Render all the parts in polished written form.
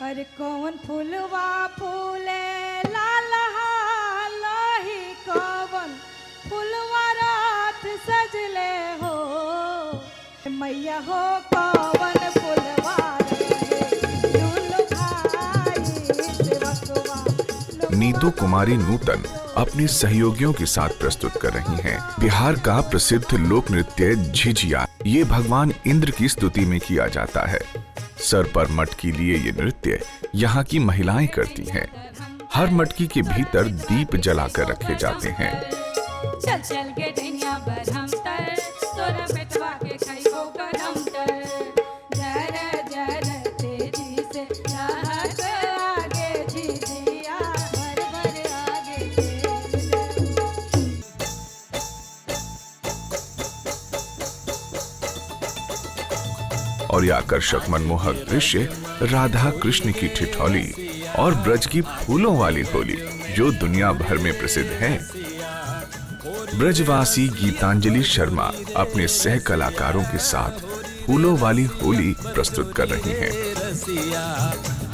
अरे कौन फूलवा फूले लाल लोही कौन फूलवा रात सजले हो मैया हो कौन फूलवा नीतू कुमारी नूतन अपने सहयोगियों के साथ प्रस्तुत कर रही हैं बिहार का प्रसिद्ध लोक नृत्य झिझिया। ये भगवान इंद्र की स्तुति में किया जाता है। सर पर मटकी लिए ये नृत्य यहाँ की महिलाएं करती हैं। हर मटकी के भीतर दीप जलाकर रखे जाते हैं। चल चल के ढैया बरहम तर तोरा पेटवा के खाइबो गरम तर जर जर तेजी से लहक आगे झिझिया भर भर आगे और ये आकर्षक मनमोहक दृश्य राधा कृष्ण की ठिठौली और ब्रज की फूलों वाली होली जो दुनिया भर में प्रसिद्ध है। ब्रजवासी गीतांजलि शर्मा अपने सह कलाकारों के साथ फूलों वाली होली प्रस्तुत कर रही हैं।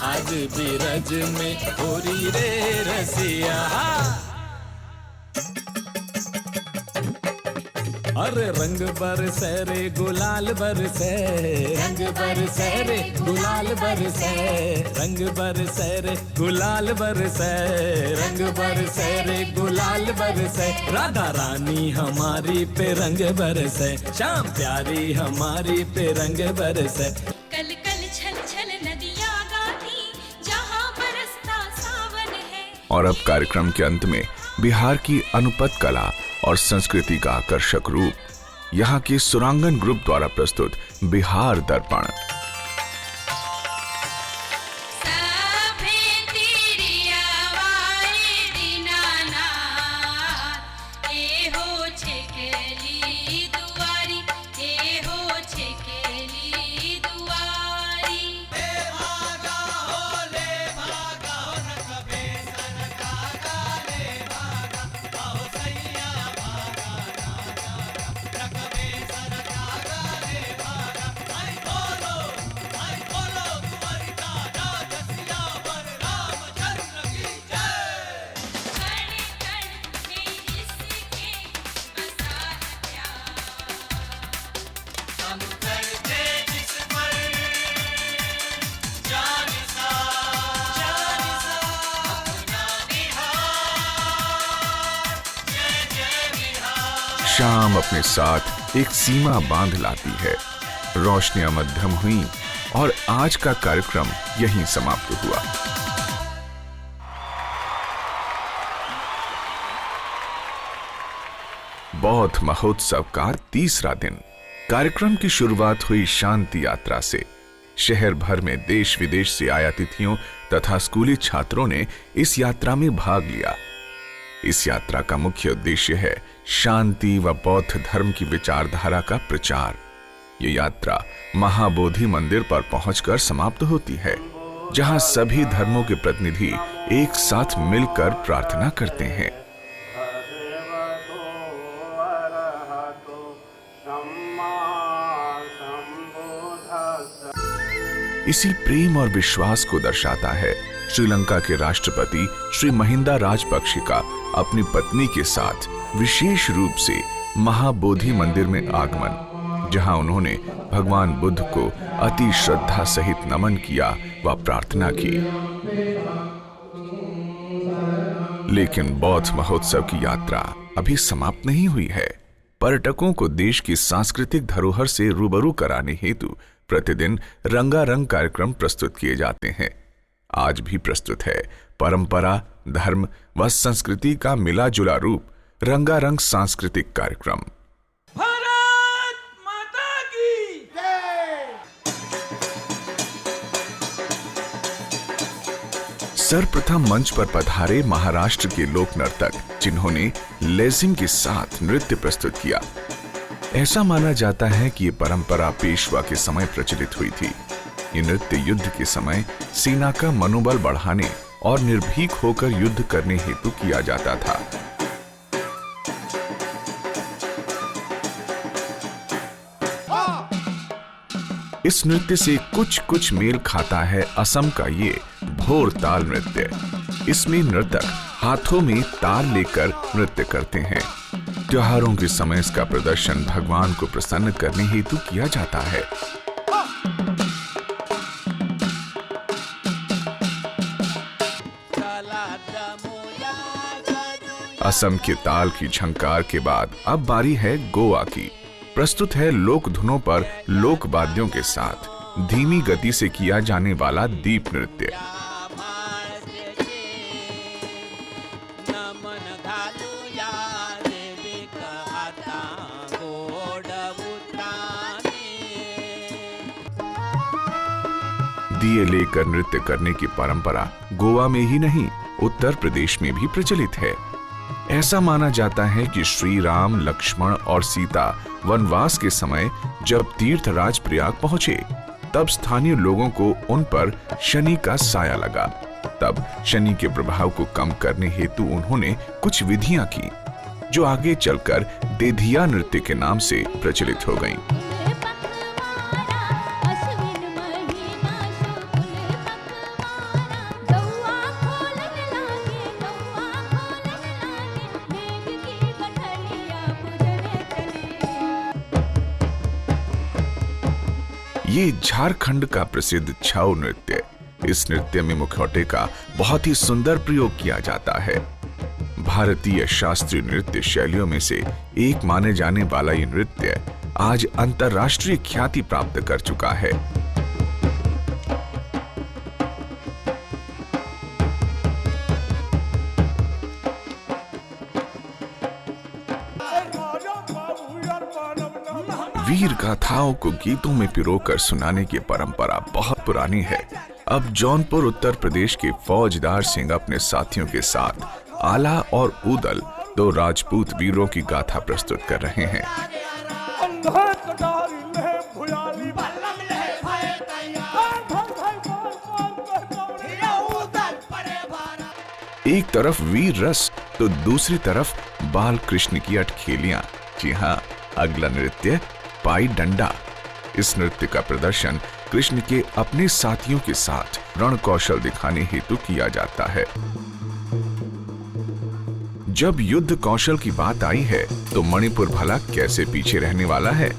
आज भी ब्रज में होली रे रसिया। अरे रंग बरसे रे गुलाल बरसे, रंग बरसे रे गुलाल बरसे, रंग बरसे रे गुलाल बरसे, रंग बरसे रे गुलाल बरसे। राधा रानी हमारी पे रंग बरसे, शाम प्यारी हमारी पे रंग बरसे। कल कल छल छल नदियाँ गाती जहाँ बरसता सावन है। और अब कार्यक्रम के अंत में बिहार की अनुपत कला और संस्कृति का आकर्षक रूप यहाँ के सुरांगन ग्रुप द्वारा प्रस्तुत बिहार दर्पण। शाम अपने साथ एक सीमा बांध लाती है। रोशनियां मध्यम हुई और आज का कार्यक्रम यहीं समाप्त हुआ। बौद्ध महोत्सव का तीसरा दिन। कार्यक्रम की शुरुआत हुई शांति यात्रा से। शहर भर में देश विदेश से आए अतिथियों तथा स्कूली छात्रों ने इस यात्रा में भाग लिया। इस यात्रा का मुख्य उद्देश्य है शांति व बौद्ध धर्म की विचारधारा का प्रचार। ये यात्रा महाबोधि मंदिर पर पहुंचकर समाप्त होती है, जहां सभी धर्मों के प्रतिनिधि एक साथ मिलकर प्रार्थना करते हैं। इसी प्रेम और विश्वास को दर्शाता है श्रीलंका के राष्ट्रपति श्री महिंदा राजपक्षे का अपनी पत्नी के साथ विशेष रूप से महाबोधि मंदिर में आगमन, जहां उन्होंने भगवान बुद्ध को अति श्रद्धा सहित नमन किया व प्रार्थना की। लेकिन बौद्ध महोत्सव की यात्रा अभी समाप्त नहीं हुई है। पर्यटकों को देश की सांस्कृतिक धरोहर से रूबरू कराने हेतु प्रतिदिन रंगारंग कार्यक्रम प्रस्तुत किए जाते हैं। आज भी प्रस्तुत है परंपरा, धर्म व संस्कृति का मिला जुला रूप रंगारंग सांस्कृतिक कार्यक्रम। भारत माता की जय। सर्वप्रथम मंच पर पधारे महाराष्ट्र के लोक नर्तक, जिन्होंने लेजिम के साथ नृत्य प्रस्तुत किया। ऐसा माना जाता है कि ये परंपरा पेशवा के समय प्रचलित हुई थी। ये नृत्य युद्ध के समय सेना का मनोबल बढ़ाने और निर्भीक होकर युद्ध करने हेतु किया जाता था। इस नृत्य से कुछ कुछ मेल खाता है असम का ये भोर ताल नृत्य। इसमें नर्तक हाथों में ताल लेकर नृत्य करते हैं। त्योहारों के समय इसका प्रदर्शन भगवान को प्रसन्न करने हेतु किया जाता है। असम के ताल की झंकार के बाद अब बारी है गोवा की। प्रस्तुत है लोक धुनों पर लोक वाद्यों के साथ धीमी गति से किया जाने वाला दीप नृत्य। दिए लेकर नृत्य करने की परंपरा गोवा में ही नहीं, उत्तर प्रदेश में भी प्रचलित है। ऐसा माना जाता है कि श्री राम, लक्ष्मण और सीता वनवास के समय जब तीर्थराज प्रयाग पहुंचे, तब स्थानीय लोगों को उन पर शनि का साया लगा। तब शनि के प्रभाव को कम करने हेतु उन्होंने कुछ विधियां की, जो आगे चलकर देधिया नृत्य के नाम से प्रचलित हो गईं। ये झारखंड का प्रसिद्ध छऊ नृत्य। इस नृत्य में मुखौटे का बहुत ही सुंदर प्रयोग किया जाता है। भारतीय शास्त्रीय नृत्य शैलियों में से एक माने जाने वाला ये नृत्य आज अंतर्राष्ट्रीय ख्याति प्राप्त कर चुका है। वीर गाथाओं को गीतों में पिरोकर सुनाने की परंपरा बहुत पुरानी है। अब जौनपुर उत्तर प्रदेश के फौजदार सिंह अपने साथियों के साथ आला और उदल, दो राजपूत वीरों की गाथा प्रस्तुत कर रहे हैं। एक तरफ वीर रस तो दूसरी तरफ बाल कृष्ण की अटखेलियां। जी हाँ, अगला नृत्य पाई डंडा। इस नृत्य का प्रदर्शन कृष्ण के अपने साथियों के साथ रण कौशल दिखाने हेतु किया जाता है। जब युद्ध कौशल की बात आई है तो मणिपुर भला कैसे पीछे रहने वाला है।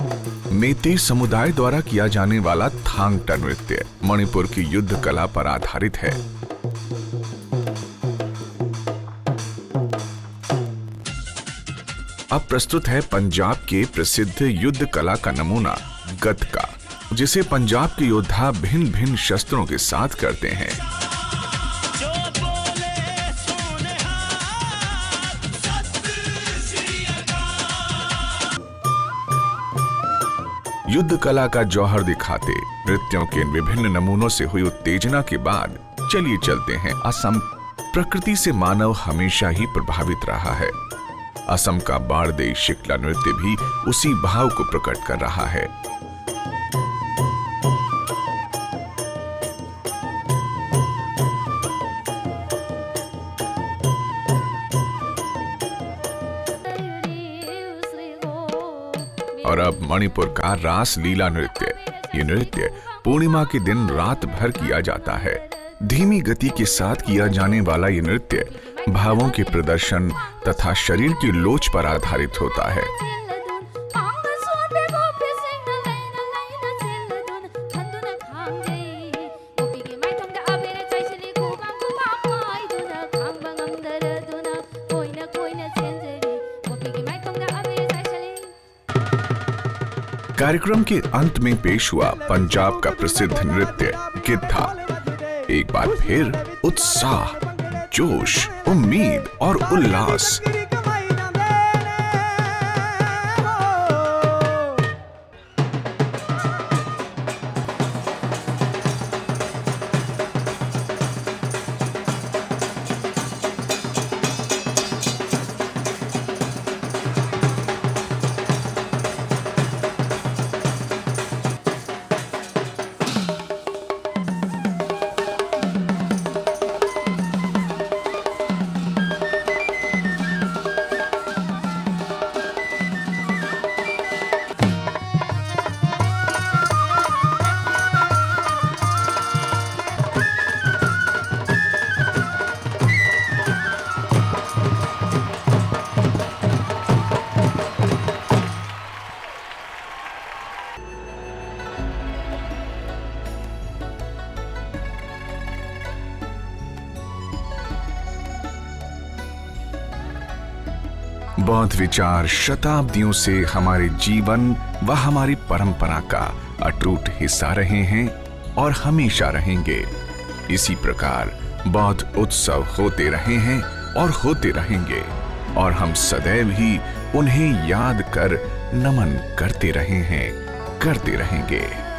मेते समुदाय द्वारा किया जाने वाला थांगटा नृत्य मणिपुर की युद्ध कला पर आधारित है। अब प्रस्तुत है पंजाब के प्रसिद्ध युद्ध कला का नमूना गतका, जिसे पंजाब के योद्धा भिन्न भिन्न शस्त्रों के साथ करते हैं। युद्ध कला का जौहर दिखाते नृत्यों के इन विभिन्न नमूनों से हुई उत्तेजना के बाद चलिए चलते हैं असम। प्रकृति से मानव हमेशा ही प्रभावित रहा है। असम का बारदेई शिकला नृत्य भी उसी भाव को प्रकट कर रहा है। और अब मणिपुर का रास लीला नृत्य। ये नृत्य पूर्णिमा के दिन रात भर किया जाता है। धीमी गति के साथ किया जाने वाला ये नृत्य भावों के प्रदर्शन तथा शरीर की लोच पर आधारित होता है। कार्यक्रम के अंत में पेश हुआ पंजाब का प्रसिद्ध नृत्य गिद्धा। एक बार फिर उत्साह, जोश, उम्मीद और उल्लास। बौद्ध विचार शताब्दियों से हमारे जीवन व हमारी परंपरा का अटूट हिस्सा रहे हैं और हमेशा रहेंगे। इसी प्रकार बौद्ध उत्सव होते रहे हैं और होते रहेंगे और हम सदैव ही उन्हें याद कर नमन करते रहे हैं, करते रहेंगे।